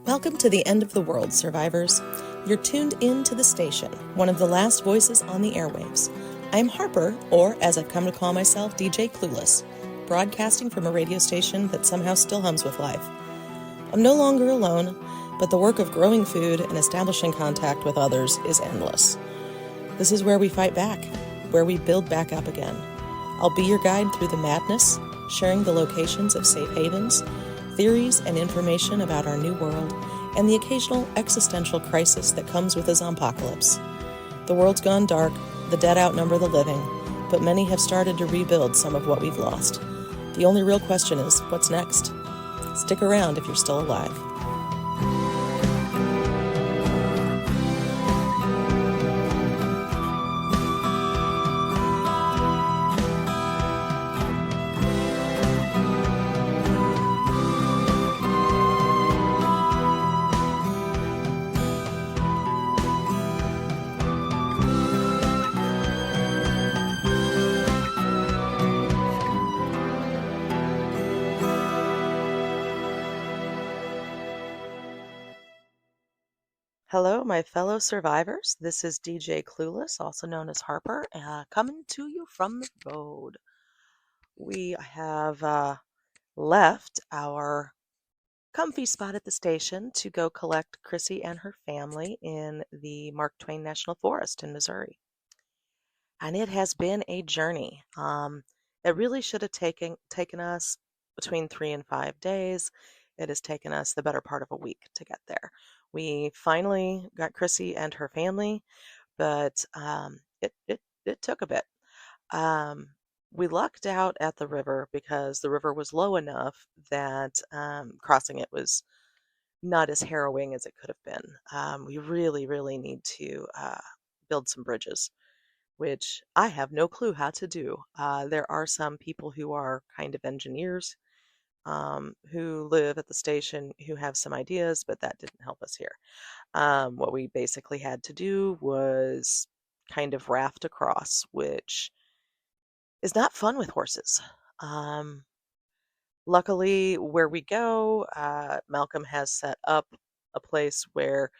Welcome to the end of the world, survivors. You're tuned in to the station, one of the last voices on the airwaves. I'm Harper, or as I've come to call myself, DJ Clueless, broadcasting from a radio station that somehow still hums with life. I'm no longer alone, but the work of growing food and establishing contact with others is endless. This is where we fight back, where we build back up again. I'll be your guide through the madness, sharing the locations of safe havens, theories and information about our new world, and the occasional existential crisis that comes with a zompocalypse. The world's gone dark, the dead outnumber the living, but many have started to rebuild some of what we've lost. The only real question is, what's next? Stick around if you're still alive. Hello, my fellow survivors. This is DJ Clueless, also known as Harper, coming to you from the road. We have left our comfy spot at the station to go collect Crissy and her family in the Mark Twain National Forest in Missouri. And it has been a journey. It really should have taken us between 3 and 5 days. It has taken us the better part of a week to get there. We finally got Crissy and her family, but it took a bit. We lucked out at the river because the river was low enough that crossing it was not as harrowing as it could have been. We really, really need to build some bridges, which I have no clue how to do. There are some people who are kind of engineers who live at the station who have some ideas, but that didn't help us here. What we basically had to do was kind of raft across, which is not fun with horses. Luckily, where we go, Malcolm has set up a place where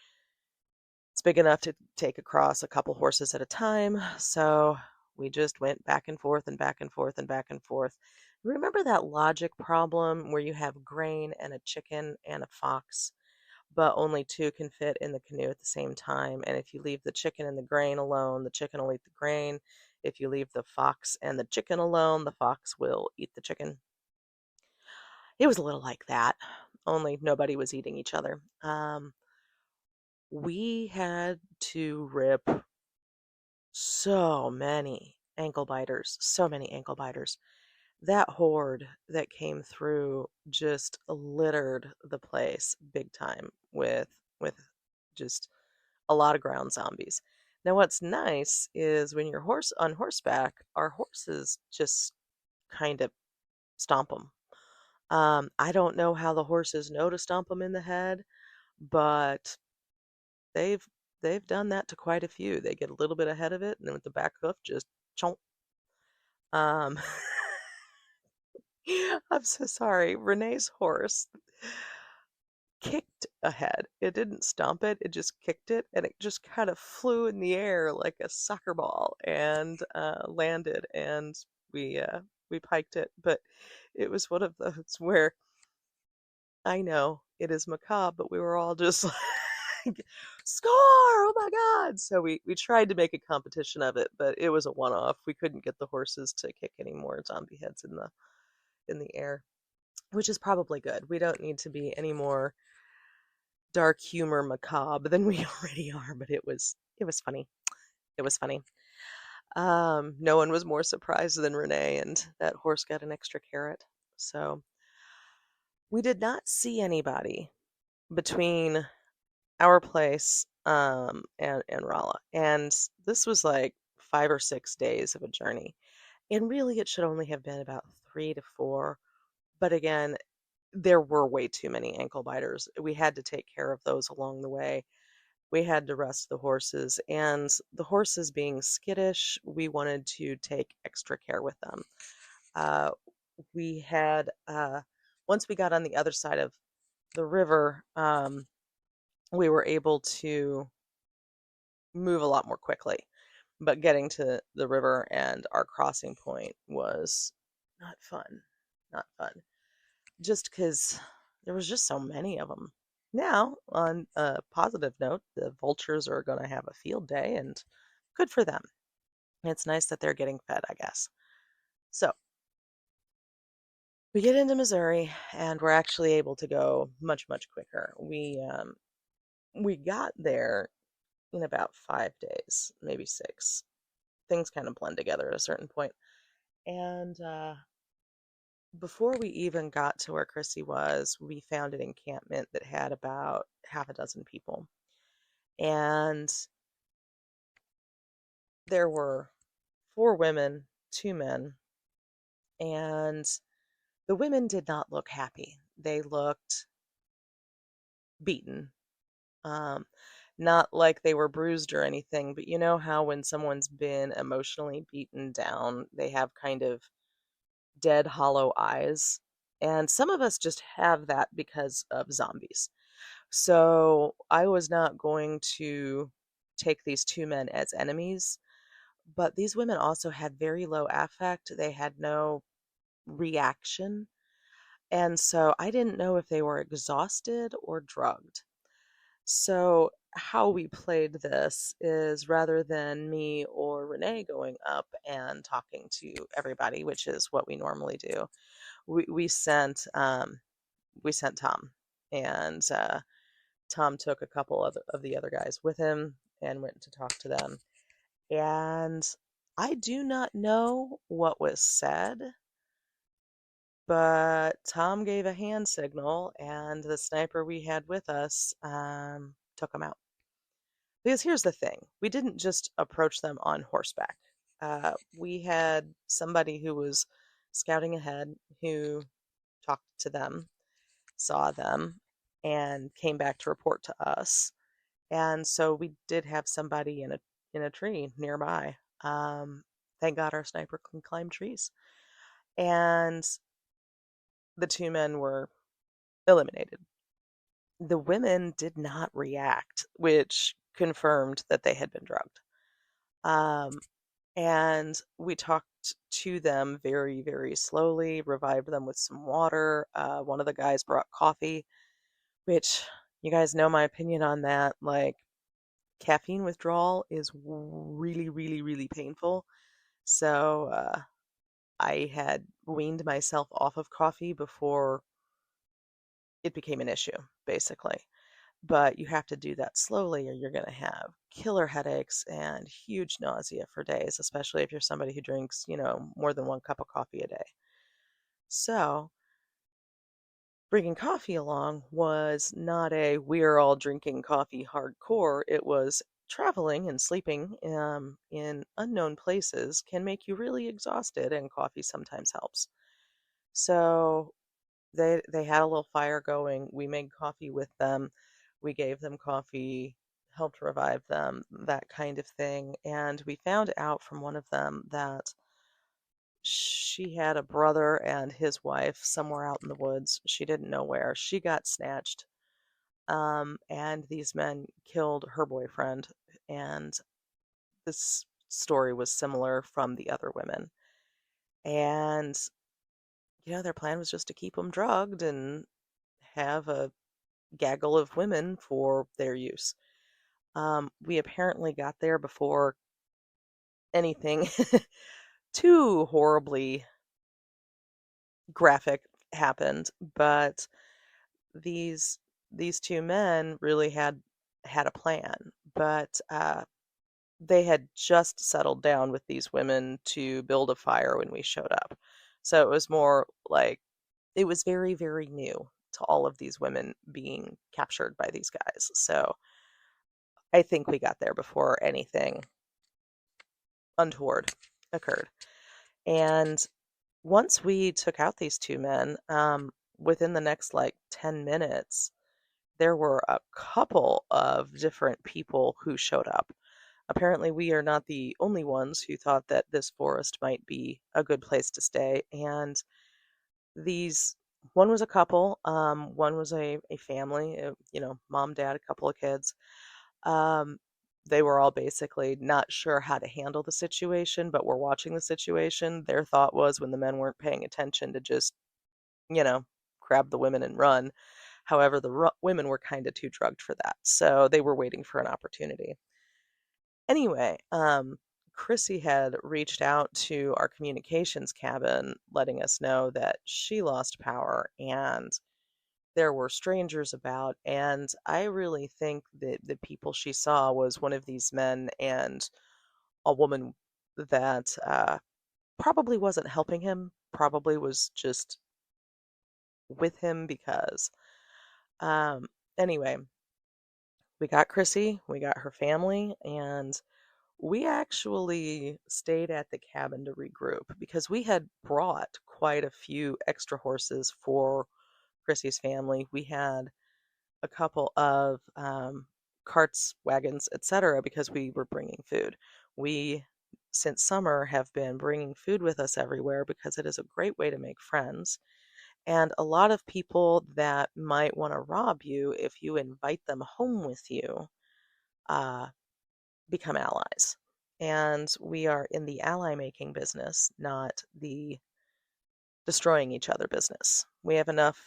it's big enough to take across a couple horses at a time, so we just went back and forth and back and forth and back and forth. Remember that logic problem where you have grain and a chicken and a fox, but only two can fit in the canoe at the same time? And if you leave the chicken and the grain alone, the chicken will eat the grain. If you leave the fox and the chicken alone, the fox will eat the chicken. It was a little like that, only nobody was eating each other. We had to rip so many ankle biters, so many ankle biters. That horde that came through just littered the place big time with just a lot of ground zombies. Now, what's nice is when you're on horseback, our horses just kind of stomp them. I don't know how the horses know to stomp them in the head, but they've done that to quite a few. They get a little bit ahead of it, and then with the back hoof, just chomp. Um, I'm so sorry. Renee's horse kicked ahead. It didn't stomp it, it just kicked it, and it just kind of flew in the air like a soccer ball and landed, and we piked it. But it was one of those where, I know it is macabre, but we were all just like, score! Oh my God! So we tried to make a competition of it, but it was a one-off. We couldn't get the horses to kick any more zombie heads in the air, which is probably good. We don't need to be any more dark humor macabre than we already are, but it was funny. It was funny. No one was more surprised than Renee, and that horse got an extra carrot. So we did not see anybody between our place and Rolla, and this was like 5 or 6 days of a journey. And really, it should only have been about 3 to 4. But again, there were way too many ankle biters. We had to take care of those along the way. We had to rest the horses, and the horses being skittish, we wanted to take extra care with them. We had, once we got on the other side of the river, we were able to move a lot more quickly. But getting to the river and our crossing point was not fun. Not fun. Just because there was just so many of them. Now, on a positive note, the vultures are going to have a field day, and good for them. It's nice that they're getting fed, I guess. So we get into Missouri, and we're actually able to go much, much quicker. We got there in about 5 days, maybe 6. Things kind of blend together at a certain point. And before we even got to where Crissy was, we found an encampment that had about half a dozen people. And there were 4 women, 2 men, and the women did not look happy. They looked beaten. Um, Not like they were bruised or anything, but you know how when someone's been emotionally beaten down, they have kind of dead, hollow eyes? And some of us just have that because of zombies. So I was not going to take these 2 men as enemies, but these women also had very low affect. They had no reaction. And so I didn't know if they were exhausted or drugged. So how we played this is rather than me or Renee going up and talking to everybody, which is what we normally do, we sent Tom, and Tom took a couple of the other guys with him and went to talk to them. And I do not know what was said, but Tom gave a hand signal, and the sniper we had with us took him out. Because here's the thing, we didn't just approach them on horseback. We had somebody who was scouting ahead who talked to them, saw them, and came back to report to us. And so we did have somebody in a tree nearby. Thank God our sniper can climb trees. And the 2 men were eliminated. The women did not react, which confirmed that they had been drugged. Um, and we talked to them very, very slowly, revived them with some water. One of the guys brought coffee, which you guys know my opinion on that. Like, caffeine withdrawal is really, really, really painful. So I had weaned myself off of coffee before it became an issue, basically. But you have to do that slowly, or you're going to have killer headaches and huge nausea for days, especially if you're somebody who drinks, more than 1 cup of coffee a day. So bringing coffee along was not a we're all drinking coffee hardcore. It was traveling and sleeping in unknown places can make you really exhausted, and coffee sometimes helps. So they had a little fire going. We made coffee with them. We gave them coffee, helped revive them, that kind of thing. And we found out from one of them that she had a brother and his wife somewhere out in the woods. She didn't know where. She got snatched. And these men killed her boyfriend. And this story was similar from the other women. And, their plan was just to keep them drugged and have a gaggle of women for their use. We apparently got there before anything too horribly graphic happened, but these these 2 men really had a plan, but they had just settled down with these women to build a fire when we showed up. So it was more like it was very, very new to all of these women being captured by these guys. So I think we got there before anything untoward occurred. And once we took out these 2 men, within the next like 10 minutes, there were a couple of different people who showed up. Apparently, we are not the only ones who thought that this forest might be a good place to stay. And these One was a couple, one was a family, mom, dad, a couple of kids. Um, they were all basically not sure how to handle the situation, but were watching the situation. Their thought was when the men weren't paying attention to just, you know, grab the women and run. However, the women were kind of too drugged for that, so they were waiting for an opportunity. Anyway, Crissy had reached out to our communications cabin, letting us know that she lost power and there were strangers about. And I really think that the people she saw was one of these men and a woman that probably wasn't helping him, probably was just with him because. Um, anyway, we got Crissy, we got her family, and we actually stayed at the cabin to regroup because we had brought quite a few extra horses for Chrissy's family. We had a couple of carts, wagons, etc., because we were bringing food. We, since summer, have been bringing food with us everywhere because it is a great way to make friends. And a lot of people that might want to rob you, if you invite them home with you, uh, become allies. And we are in the ally making business, not the destroying each other business. We have enough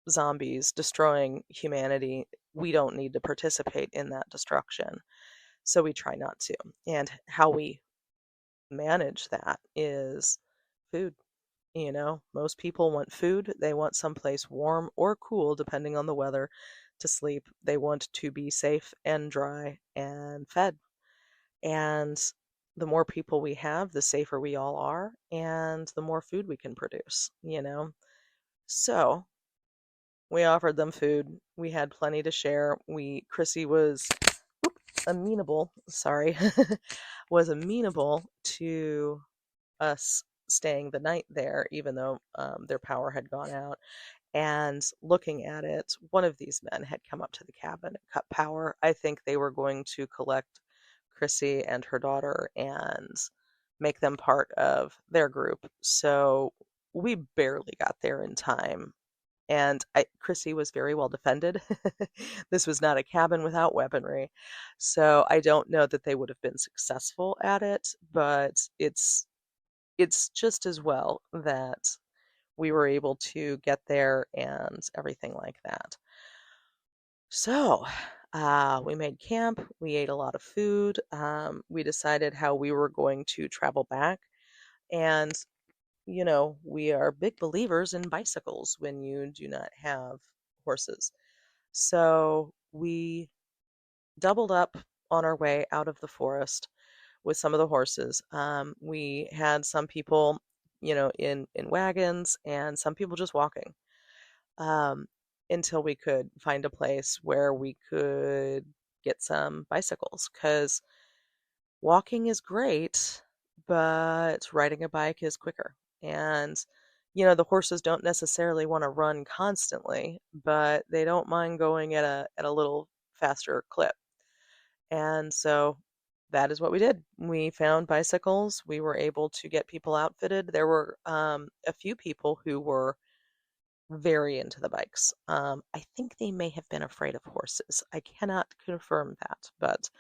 zombies destroying humanity. We don't need to participate in that destruction. So we try not to. And how we manage that is food. Most people want food. They want someplace warm or cool, depending on the weather, to sleep. They want to be safe and dry and fed. And the more people we have, the safer we all are, and the more food we can produce. So we offered them food. We had plenty to share. Crissy was amenable, sorry, was amenable to us staying the night there, even though their power had gone out. And looking at it, one of these men had come up to the cabin and cut power. I think they were going to collect Crissy and her daughter and make them part of their group. So we barely got there in time. And Crissy was very well defended. This was not a cabin without weaponry. So I don't know that they would have been successful at it, but it's just as well that we were able to get there and everything like that. So, we made camp, we ate a lot of food, we decided how we were going to travel back. And, we are big believers in bicycles when you do not have horses. So, we doubled up on our way out of the forest with some of the horses. We had some people, in wagons and some people just walking. um, until we could find a place where we could get some bicycles. Because walking is great, but riding a bike is quicker. And, the horses don't necessarily want to run constantly, but they don't mind going at a little faster clip. And so that is what we did. We found bicycles. We were able to get people outfitted. There were a few people who were very into the bikes. I think they may have been afraid of horses. I cannot confirm that, but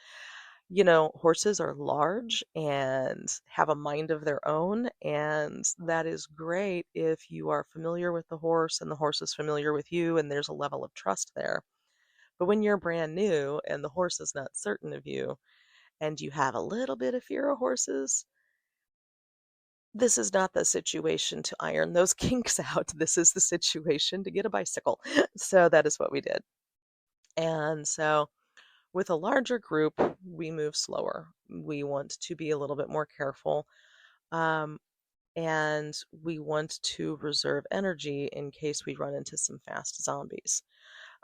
horses are large and have a mind of their own, and that is great if you are familiar with the horse and the horse is familiar with you, and there's a level of trust there. But when you're brand new and the horse is not certain of you, and you have a little bit of fear of horses, this is not the situation to iron those kinks out. This is the situation to get a bicycle. So that is what we did. And so with a larger group, we move slower. We want to be a little bit more careful. Um, and we want to reserve energy in case we run into some fast zombies.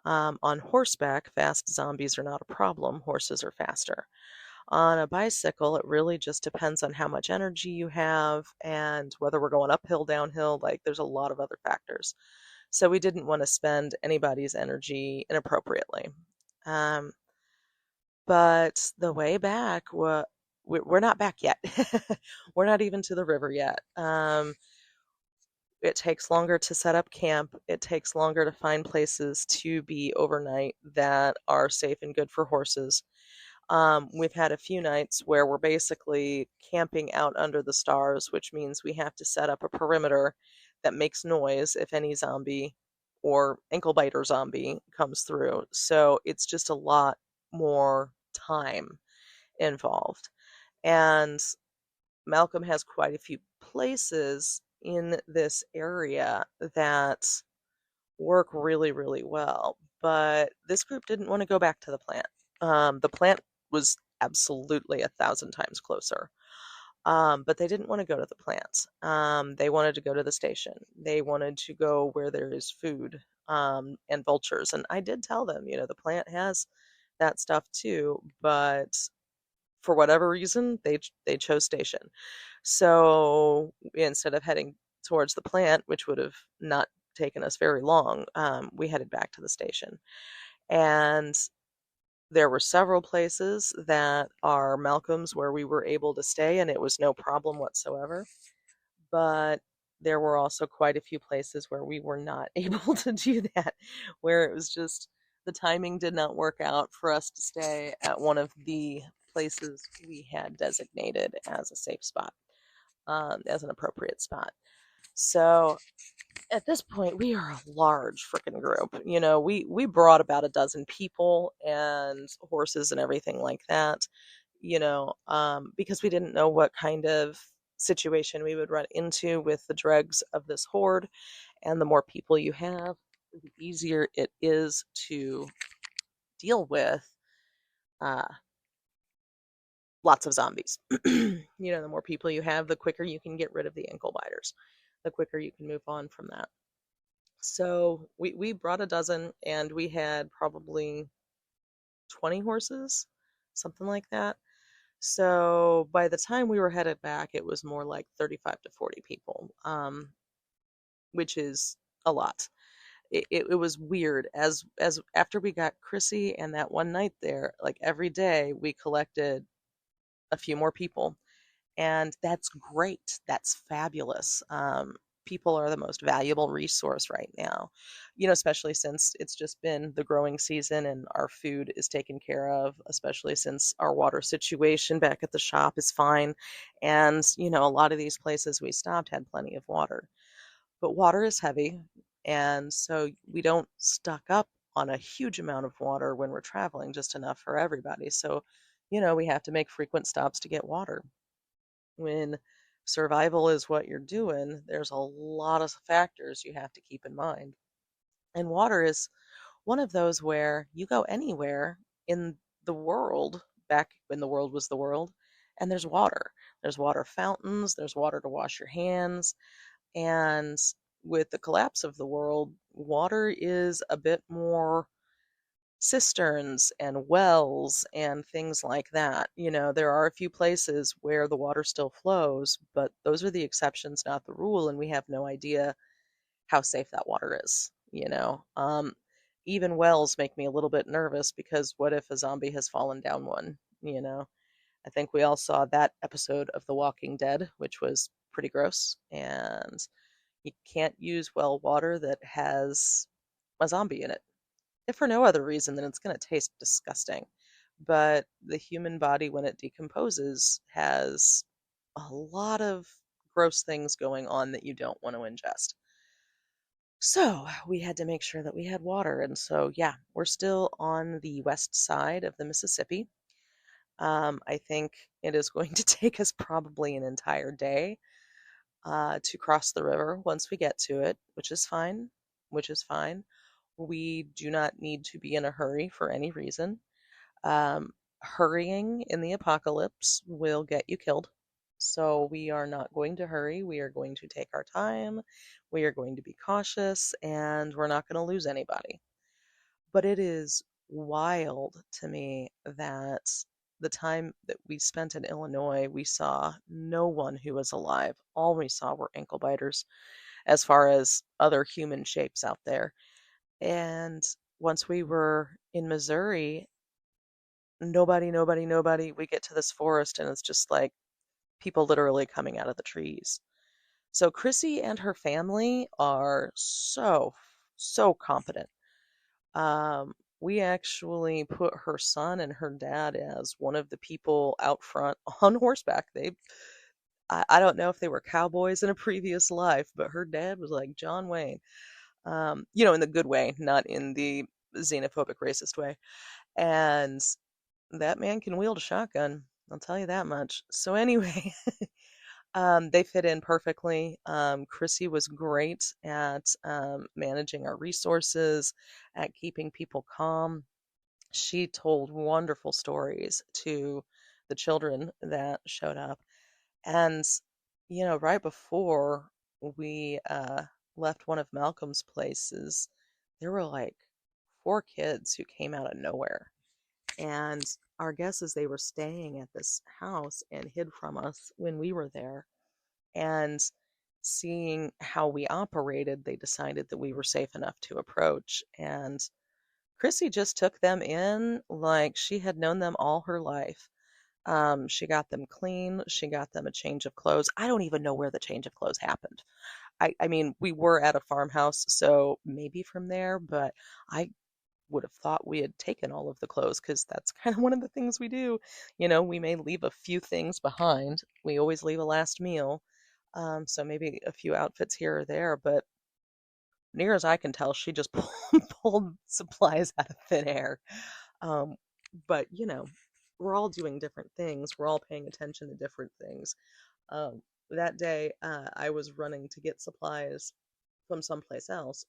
On horseback, fast zombies are not a problem. Horses are faster. On a bicycle, it really just depends on how much energy you have and whether we're going uphill, downhill. Like, there's a lot of other factors. So we didn't want to spend anybody's energy inappropriately. Um, but the way back, we're not back yet. We're not even to the river yet. it takes longer to set up camp. It takes longer to find places to be overnight that are safe and good for horses. We've had a few nights where we're basically camping out under the stars, which means we have to set up a perimeter that makes noise if any zombie or ankle biter zombie comes through. So it's just a lot more time involved. And Malcolm has quite a few places in this area that work really, really well. But this group didn't want to go back to the plant was absolutely 1,000 times closer. But they didn't want to go to the plant. They wanted to go to the station. They wanted to go where there is food and vultures. And I did tell them, the plant has that stuff too, but for whatever reason, they chose station. So instead of heading towards the plant, which would have not taken us very long, we headed back to the station. And there were several places that are Malcolm's where we were able to stay, and it was no problem whatsoever. But there were also quite a few places where we were not able to do that, where it was just the timing did not work out for us to stay at one of the places we had designated as a safe spot, as an appropriate spot. So at this point, we are a large freaking group. We brought about a dozen people and horses and everything like that, because we didn't know what kind of situation we would run into with the dregs of this horde. And the more people you have, the easier it is to deal with uh, lots of zombies. The more people you have, the quicker you can get rid of the ankle biters, the quicker you can move on from that. So we brought a dozen, and we had probably 20 horses, something like that. So by the time we were headed back, it was more like 35 to 40 people, which is a lot. It was weird as after we got Crissy and that one night there, like every day we collected a few more people, and that's great. That's fabulous. People are the most valuable resource right now, especially since it's just been the growing season and our food is taken care of, especially since our water situation back at the shop is fine. And, a lot of these places we stopped had plenty of water. But water is heavy, and so we don't stock up on a huge amount of water when we're traveling, just enough for everybody. So, we have to make frequent stops to get water. When survival is what you're doing, there's a lot of factors you have to keep in mind. And water is one of those where you go anywhere in the world, back when the world was the world, and there's water. There's water fountains, there's water to wash your hands. And with the collapse of the world, water is a bit more cisterns and wells and things like that. There are a few places where the water still flows, but those are the exceptions, not the rule, and we have no idea how safe that water is. Even wells make me a little bit nervous because what if a zombie has fallen down one? I think we all saw that episode of The Walking Dead, which was pretty gross, and you can't use well water that has a zombie in it, if for no other reason than it's going to taste disgusting. But the human body, when it decomposes, has a lot of gross things going on that you don't want to ingest. So we had to make sure that we had water. And so, yeah, we're still on the west side of the Mississippi. I think it is going to take us probably an entire day to cross the river once we get to it, which is fine. Which is fine. We do not need to be in a hurry for any reason. Hurrying in the apocalypse will get you killed. So we are not going to hurry. We are going to take our time. We are going to be cautious, and we're not going to lose anybody. But it is wild to me that the time that we spent in Illinois, we saw no one who was alive. All we saw were ankle biters as far as other human shapes out there. And once we were in Missouri, nobody. We get to this forest and it's just like people literally coming out of the trees. So Crissy and her family are so competent. We actually put her son and her dad as one of the people out front on horseback. I don't know if they were cowboys in a previous life, but her dad was like John Wayne, in the good way, not in the xenophobic, racist way. And that man can wield a shotgun. I'll tell you that much. So anyway, they fit in perfectly. Crissy was great at managing our resources, at keeping people calm. She told wonderful stories to the children that showed up. And, right before we left one of Malcolm's places, there were like four kids who came out of nowhere. And our guess is they were staying at this house and hid from us when we were there. And seeing how we operated, they decided that we were safe enough to approach. And Crissy just took them in like she had known them all her life. She got them clean. She got them a change of clothes. I don't even know where the change of clothes happened. I mean, we were at a farmhouse, so maybe from there, but I would have thought we had taken all of the clothes because that's kind of one of the things we do. We may leave a few things behind. We always leave a last meal. So maybe a few outfits here or there, but near as I can tell, she just pulled supplies out of thin air. Um, but we're all doing different things. We're all paying attention to different things. That day, I was running to get supplies from someplace else.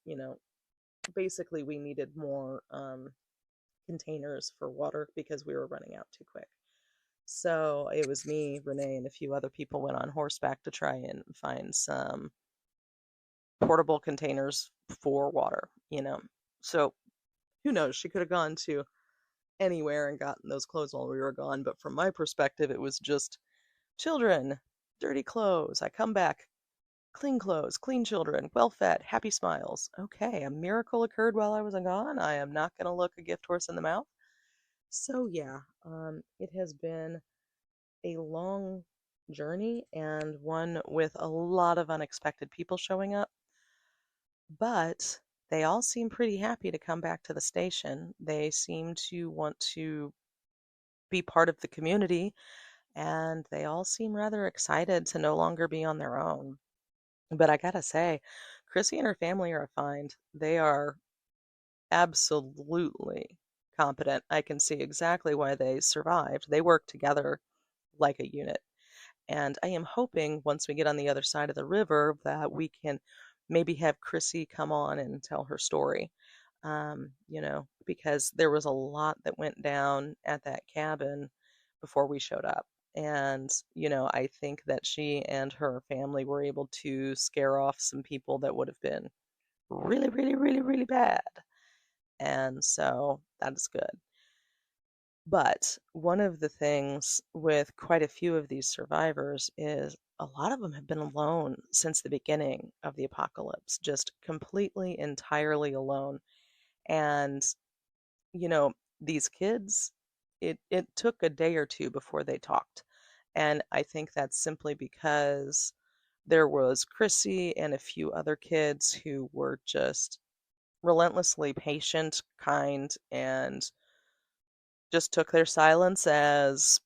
Basically, we needed more containers for water because we were running out too quick. So it was me, Renee, and a few other people went on horseback to try and find some portable containers for water. So who knows? She could have gone to anywhere and gotten those clothes while we were gone. But from my perspective, it was just children, dirty clothes. I come back, clean clothes, clean children, well fed, happy smiles. Okay, a miracle occurred while I was gone. I am not going to look a gift horse in the mouth. So, yeah, it has been a long journey and one with a lot of unexpected people showing up. But they all seem pretty happy to come back to the station. They seem to want to be part of the community, and they all seem rather excited to no longer be on their own. But I gotta say, Crissy and her family are a find. They are absolutely competent. I can see exactly why they survived. They work together like a unit. And I am hoping once we get on the other side of the river that we can maybe have Crissy come on and tell her story. Because there was a lot that went down at that cabin before we showed up. And, I think that she and her family were able to scare off some people that would have been really, really, really, really bad. And so that is good. But one of the things with quite a few of these survivors is a lot of them have been alone since the beginning of the apocalypse, just completely, entirely alone. And, these kids, it took a day or two before they talked. And I think that's simply because there was Crissy and a few other kids who were just relentlessly patient, kind, and just took their silence as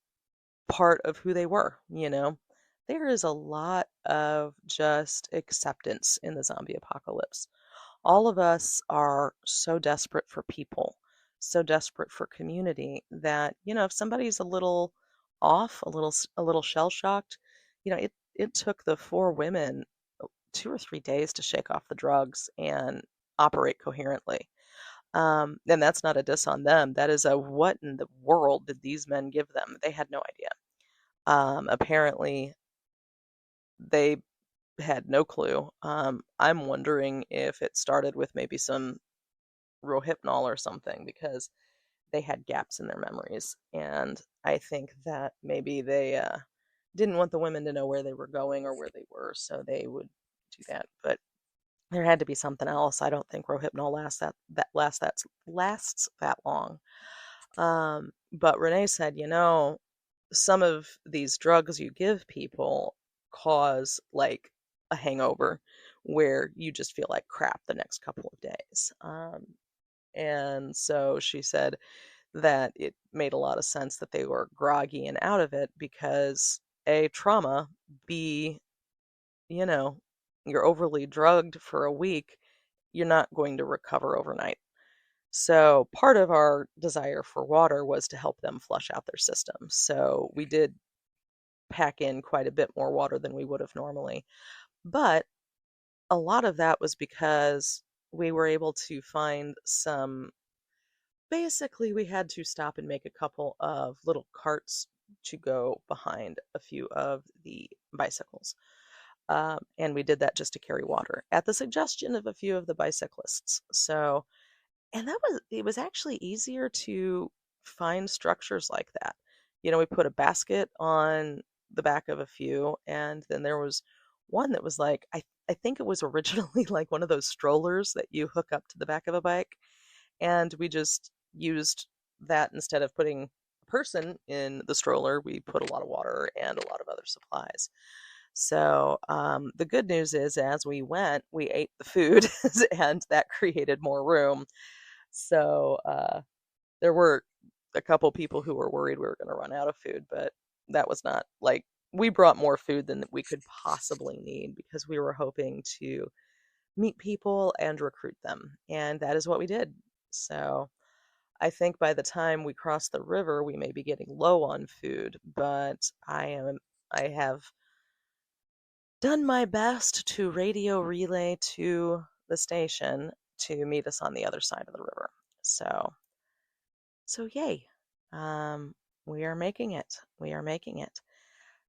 part of who they were. There is a lot of just acceptance in the zombie apocalypse. All of us are so desperate for people, so desperate for community that, if somebody's a little off, a little shell-shocked, it took the four women 2 or 3 days to shake off the drugs and operate coherently. And that's not a diss on them. That is a what in the world did these men give them? They had no idea. Apparently, they had no clue. I'm wondering if it started with maybe some rohypnol or something because they had gaps in their memories. And I think that maybe they didn't want the women to know where they were going or where they were, so they would do that. But there had to be something else. I don't think rohypnol lasts that long. But Renee said, some of these drugs you give people cause like a hangover where you just feel like crap the next couple of days. And so she said that it made a lot of sense that they were groggy and out of it because A, trauma, B, you know, you're overly drugged for a week, you're not going to recover overnight. So part of our desire for water was to help them flush out their system. So we did pack in quite a bit more water than we would have normally. But a lot of that was because we were able to find some, basically we had to stop and make a couple of little carts to go behind a few of the bicycles. And we did that just to carry water at the suggestion of a few of the bicyclists. So, and it was actually easier to find structures like that. We put a basket on the back of a few, and then there was one that was like, I think it was originally like one of those strollers that you hook up to the back of a bike. And we just used that instead of putting a person in the stroller. We put a lot of water and a lot of other supplies. So the good news is, as we went, we ate the food, and that created more room. So there were a couple people who were worried we were going to run out of food, but that was not like, we brought more food than we could possibly need because we were hoping to meet people and recruit them. And that is what we did. So I think by the time we cross the river, we may be getting low on food, but I have done my best to radio relay to the station to meet us on the other side of the river. So yay. We are making it. We are making it.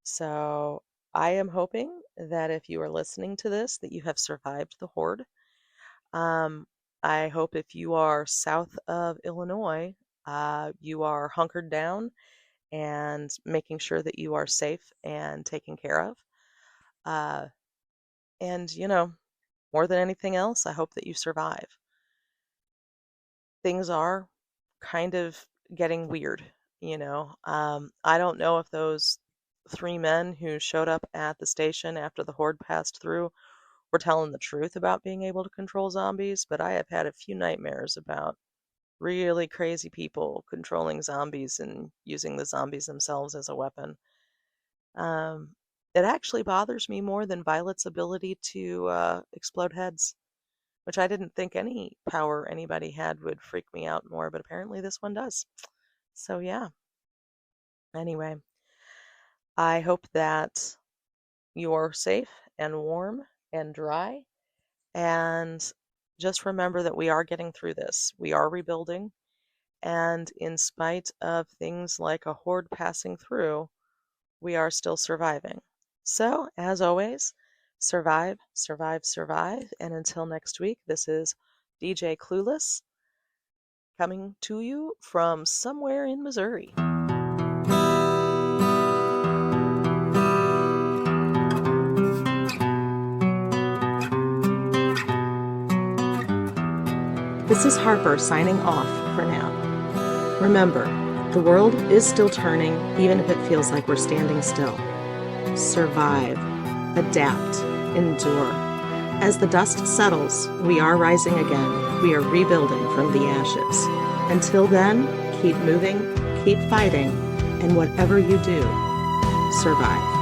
So I am hoping that if you are listening to this, that you have survived the horde. I hope if you are south of Illinois, you are hunkered down and making sure that you are safe and taken care of. And, more than anything else, I hope that you survive. Things are kind of getting weird, I don't know if those 3 men who showed up at the station after the horde passed through were telling the truth about being able to control zombies, but I have had a few nightmares about really crazy people controlling zombies and using the zombies themselves as a weapon. It actually bothers me more than Violet's ability to explode heads, which I didn't think any power anybody had would freak me out more, but apparently this one does. So yeah. Anyway, I hope that you're safe and warm and dry, and just remember that we are getting through this. We are rebuilding, and in spite of things like a horde passing through, we are still surviving. So, as always, survive, survive, survive, and until next week, this is DJ Clueless coming to you from somewhere in Missouri. This is Harper signing off for now. Remember, the world is still turning, even if it feels like we're standing still. Survive, adapt, endure. As the dust settles, we are rising again. We are rebuilding from the ashes. Until then, keep moving, keep fighting, and whatever you do, survive.